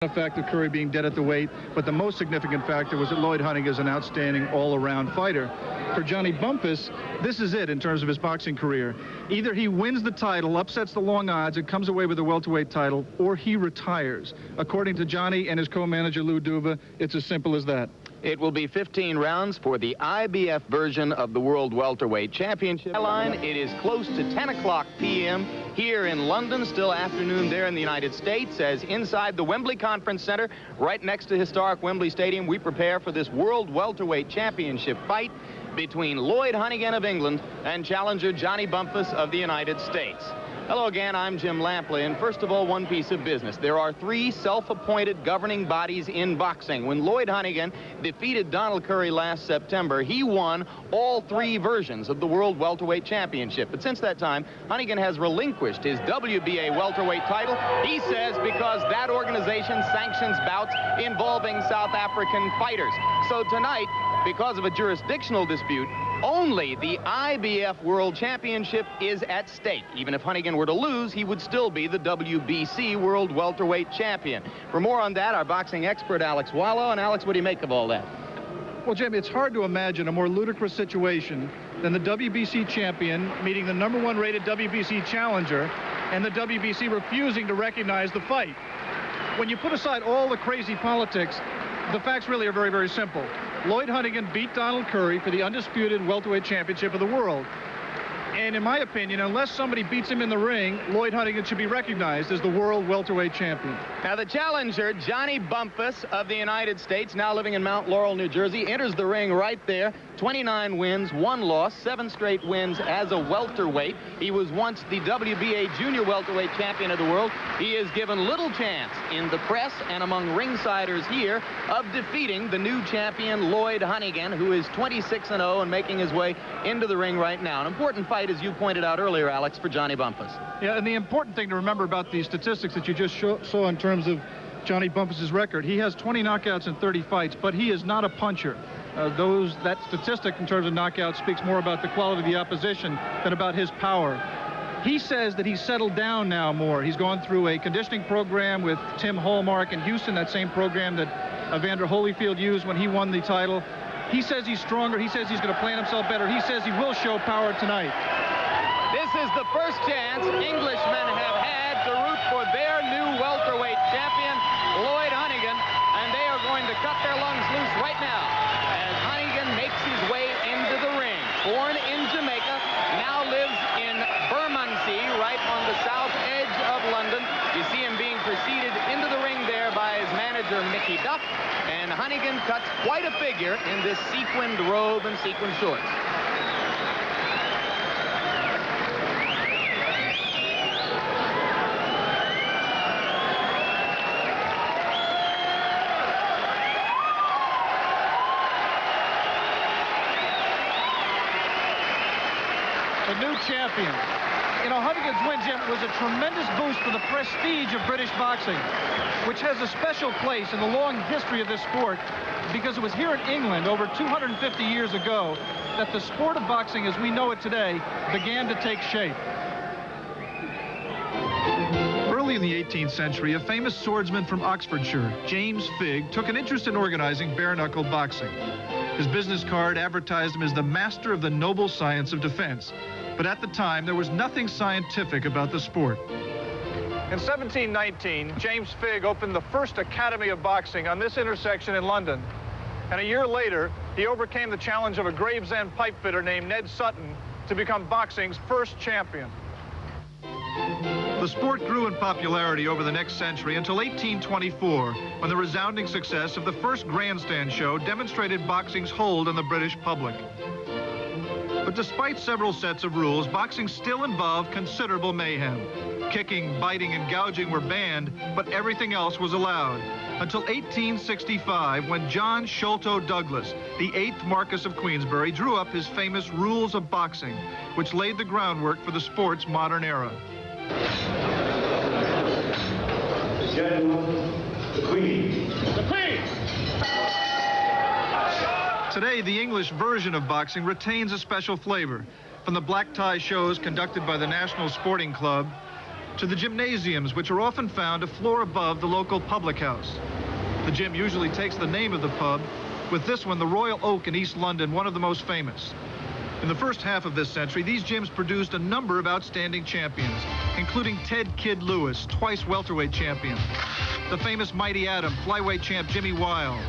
A factor, Curry being dead at the weight, but the most significant factor was that Lloyd Honeyghan is an outstanding all-around fighter. For Johnny Bumphus, this is it in terms of his boxing career. Either he wins the title, upsets the long odds, and comes away with the welterweight title, or he retires. According to Johnny and his co-manager Lou Duva, it's as simple as that. It will be 15 rounds for the IBF version of the World Welterweight Championship. It is close to 10 o'clock p.m. here in London, still afternoon there in the United States, as inside the Wembley Conference Center, right next to historic Wembley Stadium, we prepare for this World Welterweight Championship fight between Lloyd Honeyghan of England and challenger Johnny Bumphus of the United States. Hello again, I'm Jim Lampley, and first of all, one piece of business. There are 3 self-appointed governing bodies in boxing. When Lloyd Honeyghan defeated Donald Curry last September, he won all 3 versions of the World Welterweight Championship. But since that time, Honeyghan has relinquished his WBA welterweight title, he says, because that organization sanctions bouts involving South African fighters. So tonight, because of a jurisdictional dispute, only the IBF World Championship is at stake. Even if Honeyghan were to lose, he would still be the WBC World Welterweight Champion. For more on that, our boxing expert, Alex Wallow. And Alex, what do you make of all that? Well, Jim, it's hard to imagine a more ludicrous situation than the WBC champion meeting the #1 rated WBC challenger and the WBC refusing to recognize the fight. When you put aside all the crazy politics, the facts really are very, very simple. Lloyd Honeyghan beat Donald Curry for the undisputed welterweight championship of the world. And in my opinion, unless somebody beats him in the ring, Lloyd Honeyghan should be recognized as the world welterweight champion. Now, the challenger, Johnny Bumphus of the United States, now living in Mount Laurel, New Jersey, enters the ring right there. 29 wins, 1 loss, 7 straight wins as a welterweight. He was once the WBA junior welterweight champion of the world. He is given little chance in the press and among ringsiders here of defeating the new champion, Lloyd Honeyghan, who is 26-0 and making his way into the ring right now. An important fight, as you pointed out earlier, Alex, for Johnny Bumphus. Yeah, and the important thing to remember about the statistics that you just saw in terms of Johnny Bumphus's record, he has 20 knockouts in 30 fights, but he is not a puncher. That statistic in terms of knockouts speaks more about the quality of the opposition than about his power. He says that he's settled down now more. He's gone through a conditioning program with Tim Hallmark in Houston, that same program that Evander Holyfield used when he won the title. He says he's stronger. He says he's going to plan himself better. He says he will show power tonight. This is the first chance Englishmen have had to root for their new welterweight champion, Lloyd Honeyghan, and they are going to cut their lungs loose right now as Honeyghan makes his way into the ring. Born in Jamaica, now lives in Bermondsey, right on the south edge of London. You see him being preceded into the ring there by his manager, Mickey Duff, and Honeyghan cuts quite a figure in this sequined robe and sequined shorts. The new champion. You know, Honeyghan's win, Jim, was a tremendous boost for the prestige of British boxing, which has a special place in the long history of this sport, because it was here in England over 250 years ago that the sport of boxing as we know it today began to take shape. Early in the 18th century, a famous swordsman from Oxfordshire, James Figg, took an interest in organizing bare-knuckle boxing. His business card advertised him as the master of the noble science of defense. But at the time, there was nothing scientific about the sport. In 1719, James Figg opened the first Academy of Boxing on this intersection in London. And a year later, he overcame the challenge of a Gravesend pipefitter named Ned Sutton to become boxing's first champion. The sport grew in popularity over the next century until 1824, when the resounding success of the first grandstand show demonstrated boxing's hold on the British public. But despite several sets of rules, boxing still involved considerable mayhem. Kicking, biting, and gouging were banned, but everything else was allowed. Until 1865, when John Sholto Douglas, the 8th Marquess of Queensberry, drew up his famous Rules of Boxing, which laid the groundwork for the sport's modern era. The gentleman, the Queen. The Queen! Today, the English version of boxing retains a special flavor. From the black tie shows conducted by the National Sporting Club to the gymnasiums, which are often found a floor above the local public house. The gym usually takes the name of the pub, with this one, the Royal Oak in East London, one of the most famous. In the first half of this century, these gyms produced a number of outstanding champions, including Ted Kid Lewis, twice welterweight champion, the famous Mighty Atom, flyweight champ Jimmy Wilde,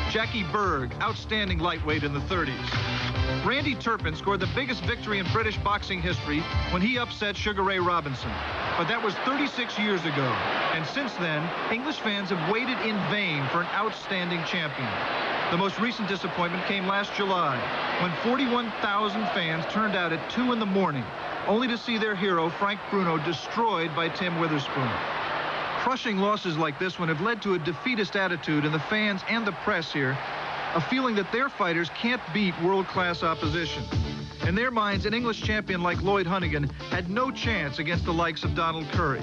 Jackie Berg, outstanding lightweight in the 30s. Randy Turpin scored the biggest victory in British boxing history when he upset Sugar Ray Robinson. But that was 36 years ago. And since then, English fans have waited in vain for an outstanding champion. The most recent disappointment came last July, when 41,000 fans turned out at 2 in the morning, only to see their hero, Frank Bruno, destroyed by Tim Witherspoon. Crushing losses like this one have led to a defeatist attitude in the fans and the press here, a feeling that their fighters can't beat world-class opposition. In their minds, an English champion like Lloyd Honeyghan had no chance against the likes of Donald Curry.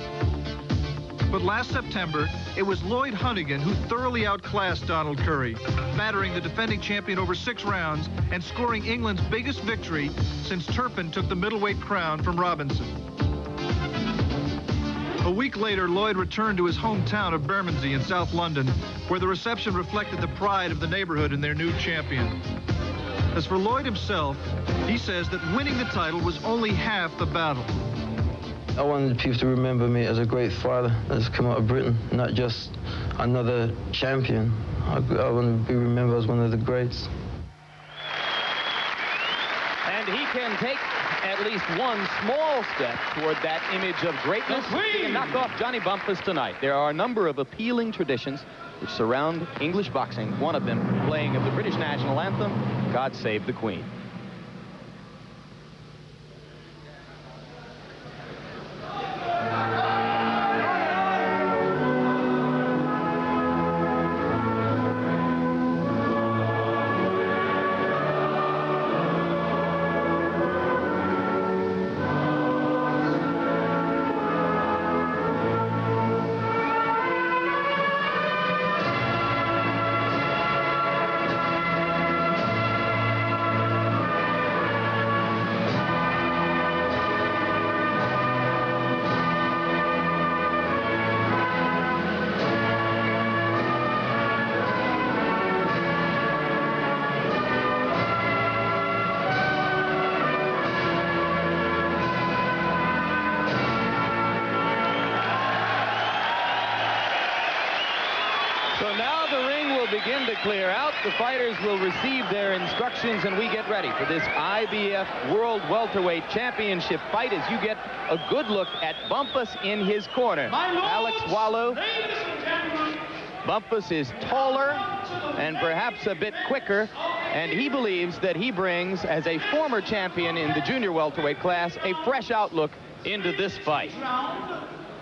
But last September, it was Lloyd Honeyghan who thoroughly outclassed Donald Curry, battering the defending champion over 6 rounds and scoring England's biggest victory since Turpin took the middleweight crown from Robinson. A week later, Lloyd returned to his hometown of Bermondsey in South London, where the reception reflected the pride of the neighborhood in their new champion. As for Lloyd himself, he says that winning the title was only half the battle. I wanted people to remember me as a great fighter that's come out of Britain, not just another champion. I want to be remembered as one of the greats. And he can take at least one small step toward that image of greatness. He can knock off Johnny Bumphus tonight. There are a number of appealing traditions which surround English boxing. One of them playing of the British national anthem, God Save the Queen. So now the ring will begin to clear out. The fighters will receive their instructions, and we get ready for this IBF World Welterweight Championship fight as you get a good look at Bumphus in his corner. Alex Wallo. Bumphus is taller and perhaps a bit quicker, and he believes that he brings, as a former champion in the junior welterweight class, a fresh outlook into this fight.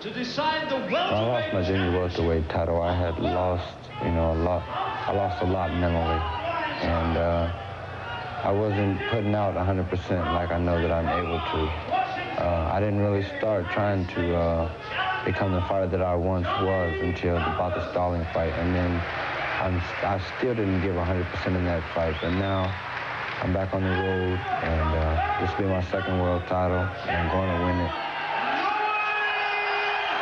To decide the When I lost my junior welterweight title, I had lost, a lot. I lost a lot mentally, and I wasn't putting out 100% like I know that I'm able to. I didn't really start trying to become the fighter that I once was until about the Stalling fight, and then I still didn't give 100% in that fight, but now I'm back on the road, and this will be my second world title, and I'm going to win it.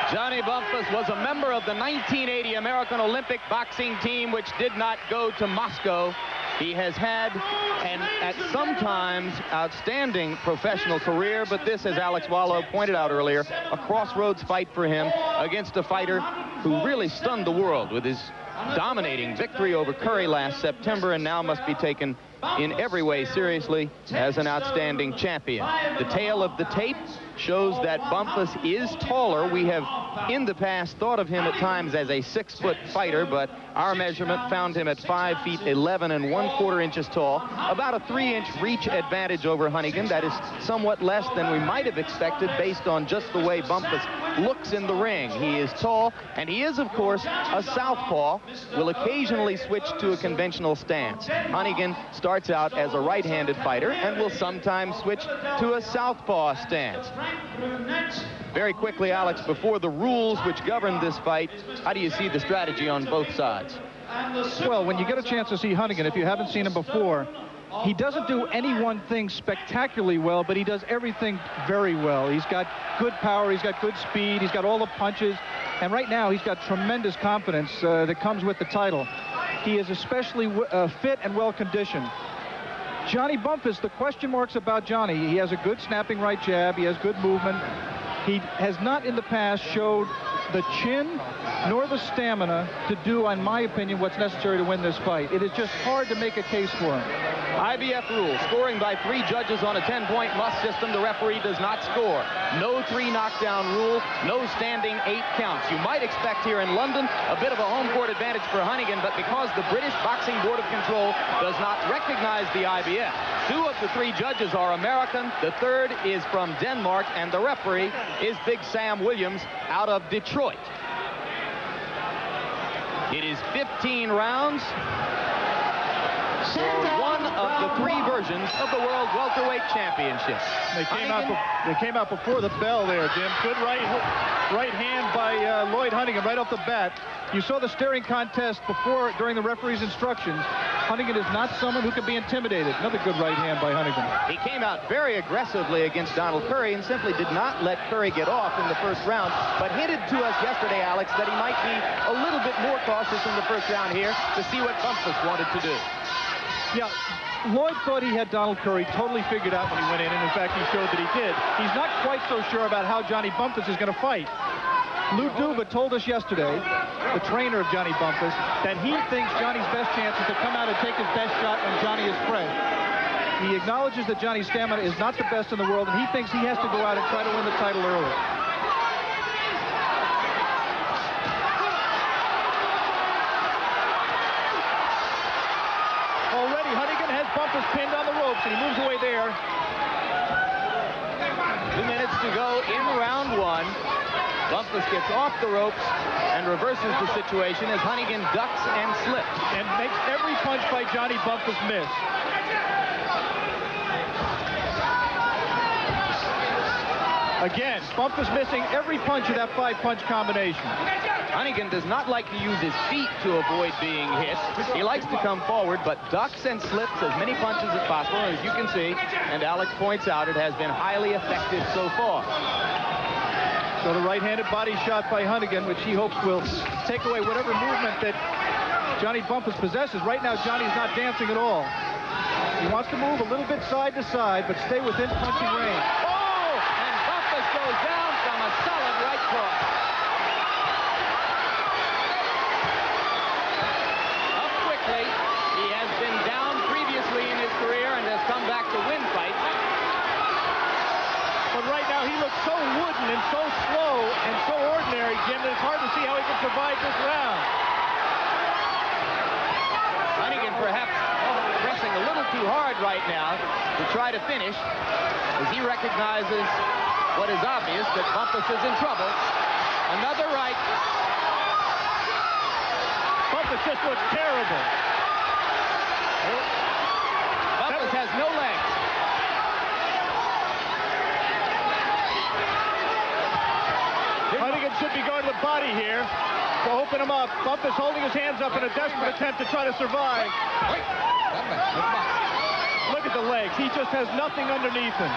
Johnny Bumphus was a member of the 1980 American Olympic boxing team, which did not go to Moscow. He has had an, at sometimes, outstanding professional career, but this, as Alex Wallo pointed out earlier, a crossroads fight for him against a fighter who really stunned the world with his dominating victory over Curry last September, and now must be taken in every way seriously as an outstanding champion. The tale of the tape shows that Bumphus is taller. We have in the past thought of him at times as a 6-foot fighter, but our measurement found him at 5 feet 11 and 1/4 inches tall, about a 3-inch reach advantage over Honeyghan. That is somewhat less than we might have expected based on just the way Bumphus looks in the ring. He is tall, and he is, of course, a southpaw, will occasionally switch to a conventional stance. Honeyghan starts out as a right-handed fighter and will sometimes switch to a southpaw stance. Very quickly, Alex, before the rules which govern this fight, how do you see the strategy on both sides? Well, when you get a chance to see Honeyghan, if you haven't seen him before, he doesn't do any one thing spectacularly well, but he does everything very well. He's got good power, he's got good speed, he's got all the punches, and right now he's got tremendous confidence that comes with the title. He is especially fit and well conditioned. Johnny Bumphus, the question marks about Johnny. He has a good snapping right jab, he has good movement. He has not in the past showed the chin nor the stamina to do, in my opinion, what's necessary to win this fight. It is just hard to make a case for him. IBF rule, scoring by 3 judges on a 10-point must system. The referee does not score. No 3 knockdown rule, no standing 8 counts. You might expect here in London a bit of a home court advantage for Honeyghan, but because the British Boxing Board of Control does not recognize the IBF, 2 of the 3 judges are American, the 3rd is from Denmark, and the referee is Big Sam Williams out of Detroit. It is 15 rounds for one of the 3 versions of the World Welterweight Championship. They came out before the bell there, Jim. Good right hand by Lloyd Honeyghan right off the bat. You saw the staring contest before during the referee's instructions. Honeyghan is not someone who can be intimidated. Another good right hand by Honeyghan. He came out very aggressively against Donald Curry and simply did not let Curry get off in the first round, but hinted to us yesterday, Alex, that he might be a little bit more cautious in the first round here to see what Bumphus wanted to do. Yeah, Lloyd thought he had Donald Curry totally figured out when he went in, and in fact he showed that he did. He's not quite so sure about how Johnny Bumphus is going to fight. Lou Duva told us yesterday, the trainer of Johnny Bumphus, that he thinks Johnny's best chance is to come out and take his best shot when Johnny is fresh. He acknowledges that Johnny's stamina is not the best in the world, and he thinks he has to go out and try to win the title early. Already, Honeyghan has Bumphus pinned on the ropes, and he moves away there. 2 minutes to go in round 1. Bumphus gets off the ropes and reverses the situation as Honeyghan ducks and slips. And makes every punch by Johnny Bumphus miss. Again, Bumphus missing every punch of that 5-punch combination. Honeyghan does not like to use his feet to avoid being hit. He likes to come forward, but ducks and slips as many punches as possible. And as you can see, and Alex points out, it has been highly effective so far. So the right-handed body shot by Honeyghan, which he hopes will take away whatever movement that Johnny Bumphus possesses. Right now, Johnny's not dancing at all. He wants to move a little bit side to side, but stay within punching range. Oh! And Bumphus goes down from a solid right cross. Up quickly. He has been down previously in his career and has come back to win fights. But right now, he looks so wooden and so slow and so ordinary, Jim, that it's hard to see how he can survive this round. Honeyghan perhaps pressing a little too hard right now to try to finish, as he recognizes what is obvious, that Bumphus is in trouble. Another right. Bumphus just looks terrible. Bumphus has no legs. Honeyghan should be going to the body here to open him up. Bumphus holding his hands up in a desperate attempt to try to survive. Look at the legs. He just has nothing underneath him.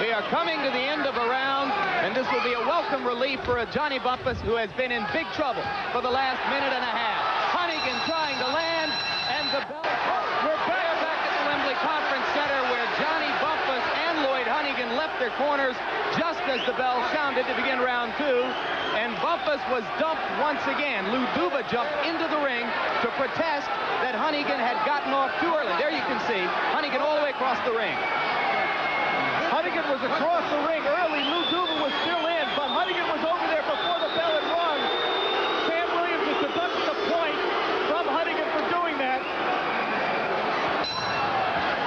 We are coming to the end of a round, and this will be a welcome relief for a Johnny Bumphus who has been in big trouble for the last minute and a half. Honeyghan trying to land, and the bell. We're back at the Wembley Conference Center where Johnny Bumphus and Lloyd Honeyghan left their corners just as the bell sounded to begin round 2. And Bumphus was dumped once again. Lou Duva jumped into the ring to protest that Honeyghan had gotten off too early. There you can see Honeyghan all the way across the ring. Honeyghan was across the ring early. Lou Duva was still in, but Honeyghan was over there before the bell had rung. Sam Williams is deducting a point from Honeyghan for doing that.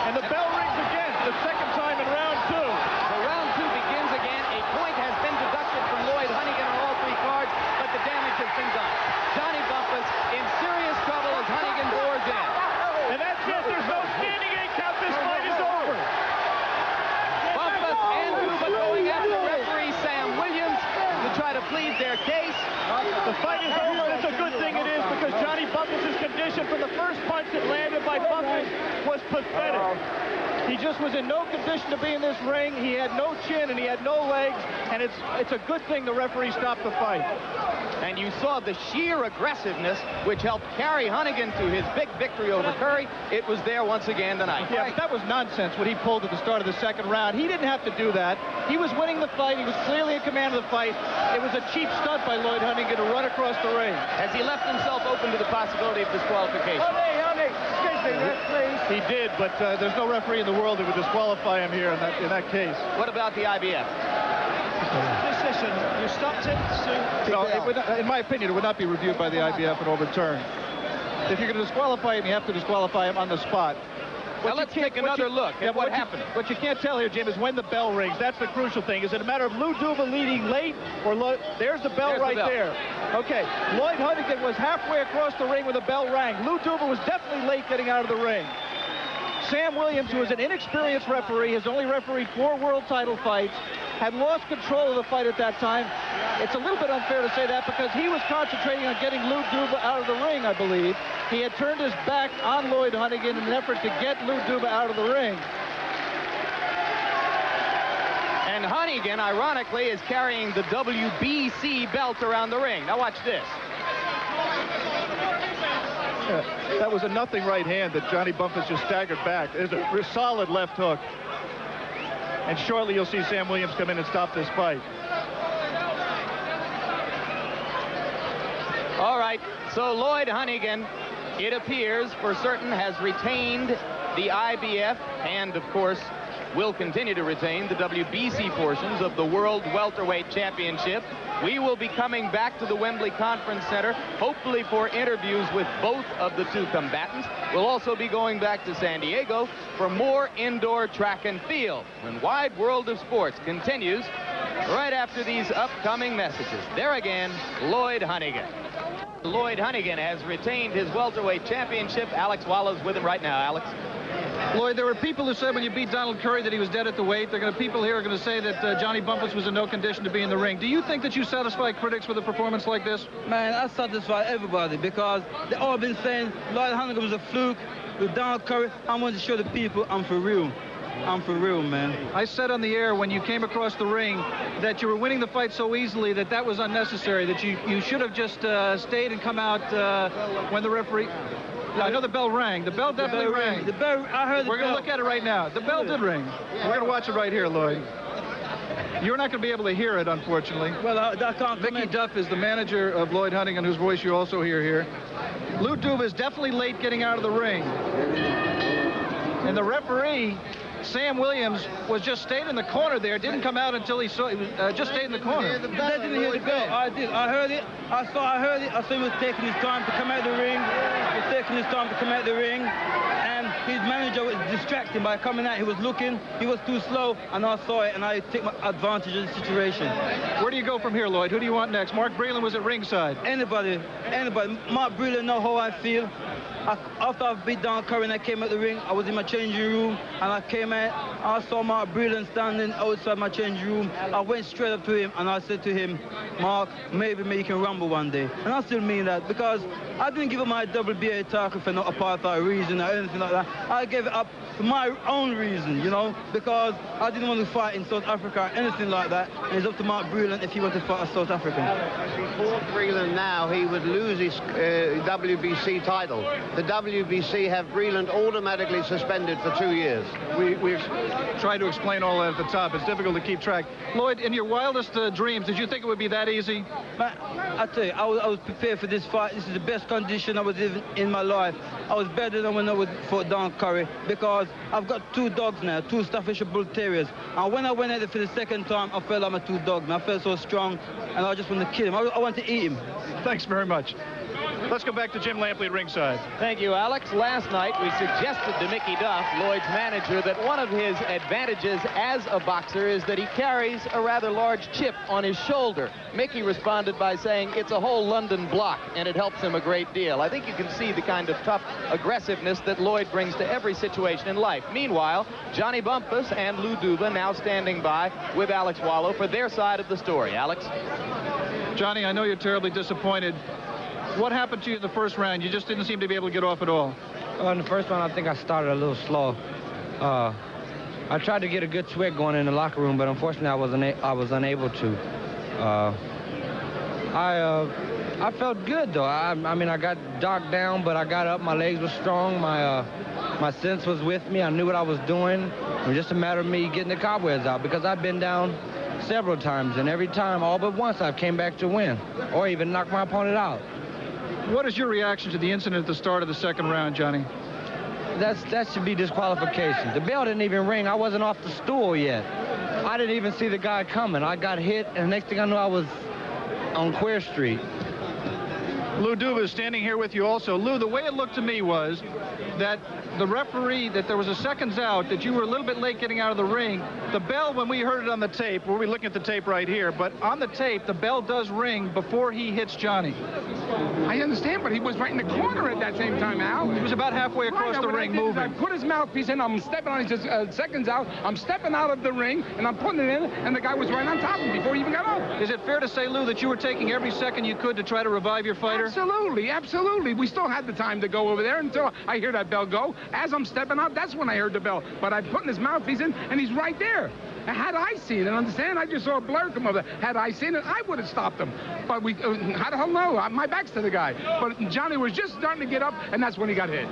And the bell rings again, the second time in round 2. So round 2 begins again. A point has been deducted from Lloyd Honeyghan on all 3 cards, but the damage has been done. Johnny Bumphus in serious trouble as Honeyghan bores in. And that's it. There's no standing 8 count. This fight is over. Bumphus and Duva going after plead their case. The fight is over, and it's a good thing it is, because Johnny Bumphus' condition from the first punch that landed by Bumphus was pathetic. He just was in no condition to be in this ring. He had no chin and he had no legs, and it's a good thing the referee stopped the fight. And you saw the sheer aggressiveness which helped carry Honeyghan to his big victory over Curry. It was there once again tonight. Yeah, but that was nonsense what he pulled at the start of the second round. He didn't have to do that. He was winning the fight. He was clearly in command of the fight. It was a cheap stunt by Lloyd Honeyghan to run across the ring. As he left himself open to the possibility of disqualification. Excuse me, ref, please. He did, but there's no referee in the world that would disqualify him here in that case. What about the IBF? Decision. You stopped it. No, in my opinion, it would not be reviewed by the IBF and overturned. If you're going to disqualify him, you have to disqualify him on the spot. Now let's take another look at what happened. What you can't tell here, Jim, is when the bell rings. That's the crucial thing. Is it a matter of Lou Duva leading late, or there's the bell there. Okay, Lloyd Honeyghan was halfway across the ring when the bell rang. Lou Duva was definitely late getting out of the ring. Sam Williams, who is an inexperienced referee, has only refereed 4 world title fights, had lost control of the fight at that time. It's a little bit unfair to say that because he was concentrating on getting Lou Duva out of the ring, I believe. He had turned his back on Lloyd Honeyghan in an effort to get Lou Duva out of the ring. And Honeyghan, ironically, is carrying the WBC belt around the ring. Now watch this. That was a nothing right hand that Johnny Bumphus just staggered back. There's a solid left hook. And shortly you'll see Sam Williams come in and stop this fight. All right, so Lloyd Honeyghan, it appears for certain, has retained the IBF and, of course, will continue to retain the WBC portions of the World Welterweight Championship. We will be coming back to the Wembley Conference Center, hopefully for interviews with both of the two combatants. We'll also be going back to San Diego for more indoor track and field when Wide World of Sports continues right after these upcoming messages. There again, Lloyd Honeyghan. Lloyd Honeyghan has retained his welterweight championship. Alex Wallow's with him right now. Alex. Lloyd, there were people who said when you beat Donald Curry that he was dead at the weight. People here are going to say that Johnny Bumphus was in no condition to be in the ring. Do you think that you satisfy critics with a performance like this? Man, I satisfy everybody because they all been saying Lloyd Honeyghan was a fluke with Donald Curry. I want to show the people I'm for real. I'm for real, man. I said on the air when you came across the ring that you were winning the fight so easily that was unnecessary, that you should have just stayed and come out when the referee... I know the bell rang. The bell definitely rang. The bell, I heard the We're going to look at it right now. The bell did ring. We're going to watch it right here, Lloyd. You're not going to be able to hear it, unfortunately. Well, I can't. Mickey Duff is the manager of Lloyd Honeyghan, whose voice you also hear here. Lou Duva is definitely late getting out of the ring. And the referee, Sam Williams, was just stayed in the corner there. Didn't come out until he saw. He was just stayed in the corner. They didn't hear the bell. I did. I heard it. I heard it. I saw he was taking his time to come out of the ring. He was taking his time to come out of the ring. And his manager was distracting by coming out. He was looking. He was too slow. And I saw it. And I take my advantage of the situation. Where do you go from here, Lloyd? Who do you want next? Mark Breland was at ringside. Anybody. Mark Breland know how I feel. After I beat Donald Curry and I came out the ring, I was in my changing room and I came out. I saw Mark Breland standing outside my changing room. I went straight up to him and I said to him, Mark, maybe you can rumble one day. And I still mean that because I didn't give up my WBA title for no apartheid reason or anything like that. I gave it up for my own reason, you know, because I didn't want to fight in South Africa or anything like that. And it's up to Mark Breland if he wants to fight a South African. If he fought Breland now, he would lose his WBC title. The WBC have Breland automatically suspended for 2 years. We tried to explain all that at the top. It's difficult to keep track. Lloyd, in your wildest dreams, did you think it would be that easy? Man, I tell you, I was prepared for this fight. This is the best condition I was in my life. I was better than when I fought Donald Curry because I've got 2 dogs now, 2 Staffordshire Bull Terriers. And when I went at it for the second time, I felt like my 2 dogs. I felt so strong, and I just wanted to kill him. I wanted to eat him. Thanks very much. Let's go back to Jim Lampley at ringside. Thank you, Alex. Last night, we suggested to Mickey Duff, Lloyd's manager, that one of his advantages as a boxer is that he carries a rather large chip on his shoulder. Mickey responded by saying it's a whole London block, and it helps him a great deal. I think you can see the kind of tough aggressiveness that Lloyd brings to every situation in life. Meanwhile, Johnny Bumphus and Lou Duva now standing by with Alex Wallow for their side of the story. Alex? Johnny, I know you're terribly disappointed. What happened to you in the first round? You just didn't seem to be able to get off at all. In the first round, I think I started a little slow. I tried to get a good sweat going in the locker room, but unfortunately, I was unable to. I felt good though. I mean, I got knocked down, but I got up. My legs were strong. My sense was with me. I knew what I was doing. It was just a matter of me getting the cobwebs out, because I've been down several times, and every time, all but once, I've came back to win, or even knock my opponent out. What is your reaction to the incident at the start of the second round, Johnny? That should be disqualification. The bell didn't even ring. I wasn't off the stool yet. I didn't even see the guy coming. I got hit, and the next thing I knew, I was on Queer Street. Lou Duva is standing here with you also. Lou, the way it looked to me was that the referee, that there was a seconds out, that you were a little bit late getting out of the ring. The bell, when we heard it on the tape, we'll be looking at the tape right here, but on the tape, the bell does ring before he hits Johnny. I understand, but he was right in the corner at that same time, Al. He was about halfway across the ring moving. I put his mouthpiece in, I'm stepping on, he says, seconds out, I'm stepping out of the ring, and I'm putting it in, and the guy was right on top of him before he even got out. Is it fair to say, Lou, that you were taking every second you could to try to revive your fighter? Absolutely, absolutely. We still had the time to go over there until I hear that bell go. As I'm stepping out, that's when I heard the bell. But I'm putting his mouthpiece in, and he's right there. And had I seen it, understand? I just saw a blur come over. Had I seen it, I would have stopped him. But how the hell know? My back's to the guy. But Johnny was just starting to get up, and that's when he got hit.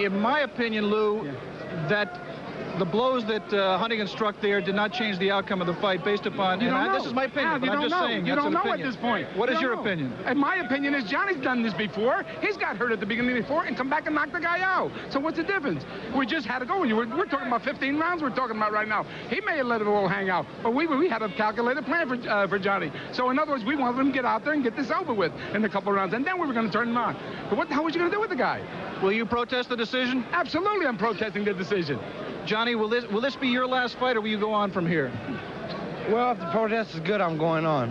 In my opinion, Lou, that the blows that Honeyghan struck there did not change the outcome of the fight based upon... This is my opinion, but I'm just saying. You don't know at this point. What is your opinion? And my opinion is Johnny's done this before. He's got hurt at the beginning before and come back and knock the guy out. So what's the difference? We just had to go. We're talking about 15 rounds we're talking about right now. He may have let it all hang out, but we had a calculated plan for Johnny. So in other words, we wanted him to get out there and get this over with in a couple of rounds, and then we were going to turn him on. But what the hell was you going to do with the guy? Will you protest the decision? Absolutely, I'm protesting the decision. Johnny, will this be your last fight, or will you go on from here? Well, if the protest is good, I'm going on.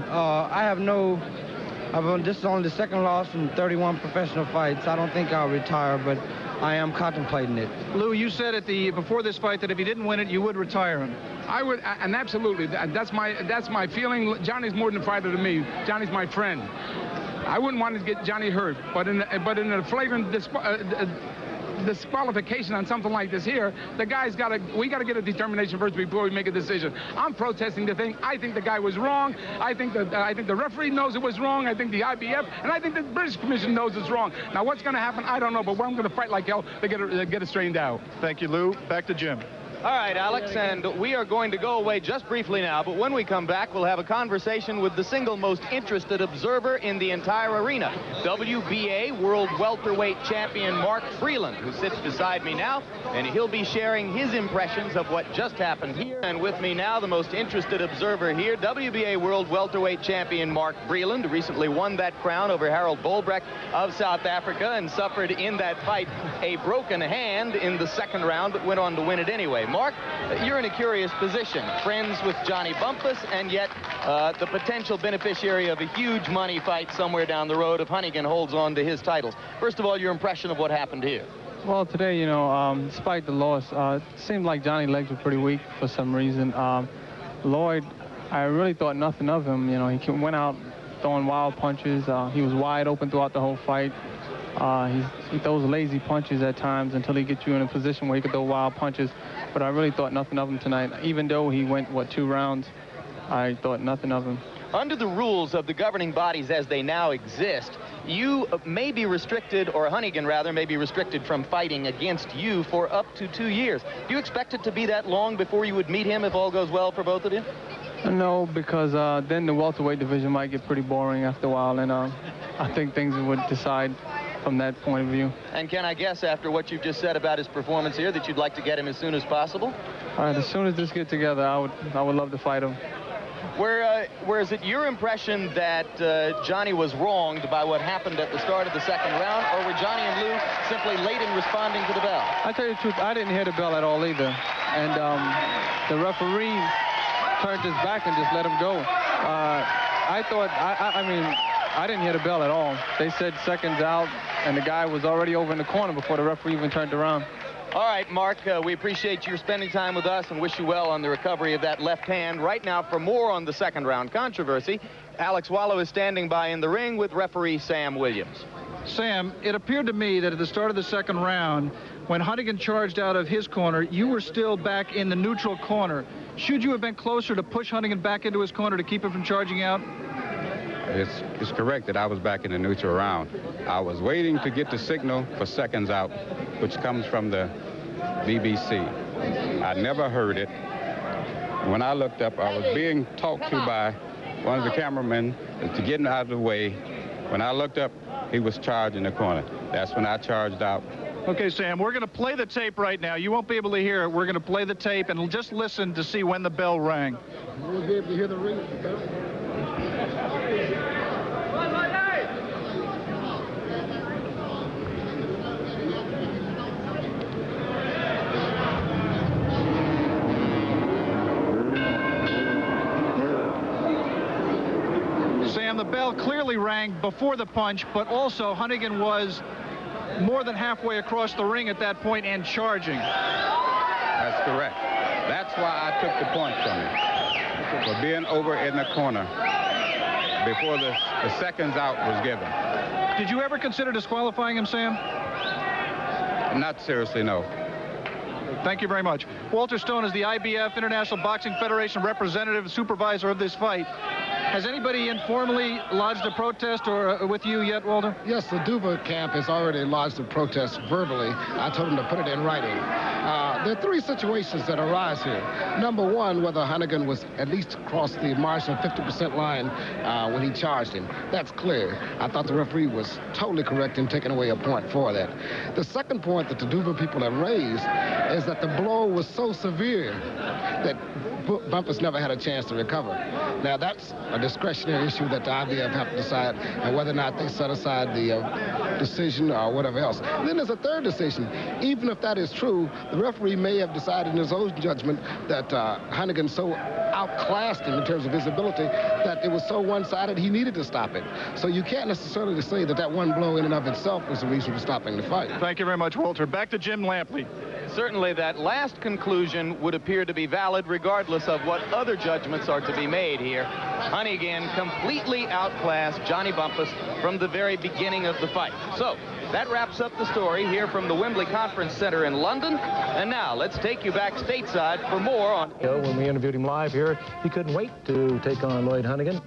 This is only the second loss in 31 professional fights. I don't think I'll retire, but I am contemplating it. Lou, you said before this fight that if you didn't win it, you would retire him. I would, and absolutely, that's my feeling. Johnny's more than a fighter to me. Johnny's my friend. I wouldn't want to get Johnny hurt, but in a flagrant disqualification on something like this here, we got to get a determination first before we make a decision. I'm protesting the thing. I think the guy was wrong. I think the referee knows it was wrong. I think the IBF and I think the British Commission knows it's wrong. Now what's going to happen, I don't know, but I'm going to fight like hell to get it straightened out. Thank you, Lou. Back to Jim. All right, Alex, and we are going to go away just briefly now, but when we come back, we'll have a conversation with the single most interested observer in the entire arena, WBA World Welterweight Champion Mark Freeland, who sits beside me now, and he'll be sharing his impressions of what just happened here. And with me now, the most interested observer here, WBA World Welterweight Champion Mark Freeland, recently won that crown over Harold Bolbrecht of South Africa and suffered in that fight a broken hand in the second round, but went on to win it anyway. Mark, you're in a curious position. Friends with Johnny Bumphus, and yet the potential beneficiary of a huge money fight somewhere down the road if Honeyghan holds on to his titles. First of all, your impression of what happened here. Well, today, despite the loss, it seemed like Johnny's legs were pretty weak for some reason. Lloyd, I really thought nothing of him. He went out throwing wild punches. He was wide open throughout the whole fight. He throws lazy punches at times until he gets you in a position where he could throw wild punches. But I really thought nothing of him tonight. Even though he went, 2 rounds, I thought nothing of him. Under the rules of the governing bodies as they now exist, you may be restricted, or Honeyghan rather, may be restricted from fighting against you for up to 2 years. Do you expect it to be that long before you would meet him if all goes well for both of you? No, because then the welterweight division might get pretty boring after a while, and I think things would decide from that point of view. And can I guess, after what you've just said about his performance here, that you'd like to get him as soon as possible? All right, as soon as this gets together, I would love to fight him. Where is it your impression that Johnny was wronged by what happened at the start of the second round, or were Johnny and Lou simply late in responding to the bell? I tell you the truth, I didn't hear the bell at all either. And the referee turned his back and just let him go. I didn't hear the bell at all. They said seconds out, and the guy was already over in the corner before the referee even turned around. All right, Mark, we appreciate you spending time with us and wish you well on the recovery of that left hand. Right now, for more on the second round controversy, Alex Wallow is standing by in the ring with referee Sam Williams. Sam, it appeared to me that at the start of the second round, when Honeyghan charged out of his corner, you were still back in the neutral corner. Should you have been closer to push Honeyghan back into his corner to keep him from charging out? It's correct that I was back in the neutral round. I was waiting to get the signal for seconds out, which comes from the BBC. I never heard it. When I looked up, I was being talked to by one of the cameramen to get him out of the way. When I looked up, he was charged in the corner. That's when I charged out. Okay, Sam, we're going to play the tape right now. You won't be able to hear it. We're going to play the tape and just listen to see when the bell rang. We'll be able to hear the ring. Sam, the bell clearly rang before the punch, but also Honeyghan was more than halfway across the ring at that point and charging. That's correct. That's why I took the point from him, for being over in the corner before the seconds out was given. Did you ever consider disqualifying him, Sam? Not seriously, no. Thank you very much. Walter Stone is the IBF International Boxing Federation representative, supervisor of this fight. Has anybody informally lodged a protest or with you yet, Walter? Yes, the Duva camp has already lodged a protest verbally. I told them to put it in writing. There are three situations that arise here. Number one, whether Honeyghan was at least across the marginal 50% line when he charged him. That's clear. I thought the referee was totally correct in taking away a point for that. The second point that the Duva people have raised is that the blow was so severe that Bumphus never had a chance to recover. Now, that's a discretionary issue that the IBF have to decide, and whether or not they set aside the decision or whatever else. And then there's a third decision. Even if that is true, the referee may have decided in his own judgment that Honeyghan so outclassed him in terms of his ability that it was so one-sided he needed to stop it. So you can't necessarily say that that one blow in and of itself was the reason for stopping the fight. Thank you very much, Walter. Back to Jim Lampley. Certainly that last conclusion would appear to be valid regardless of what other judgments are to be made here. Honeyghan completely outclassed Johnny Bumphus from the very beginning of the fight. So that wraps up the story here from the Wembley Conference Center in London. And now let's take you back stateside for more on... When we interviewed him live here, he couldn't wait to take on Lloyd Honeyghan.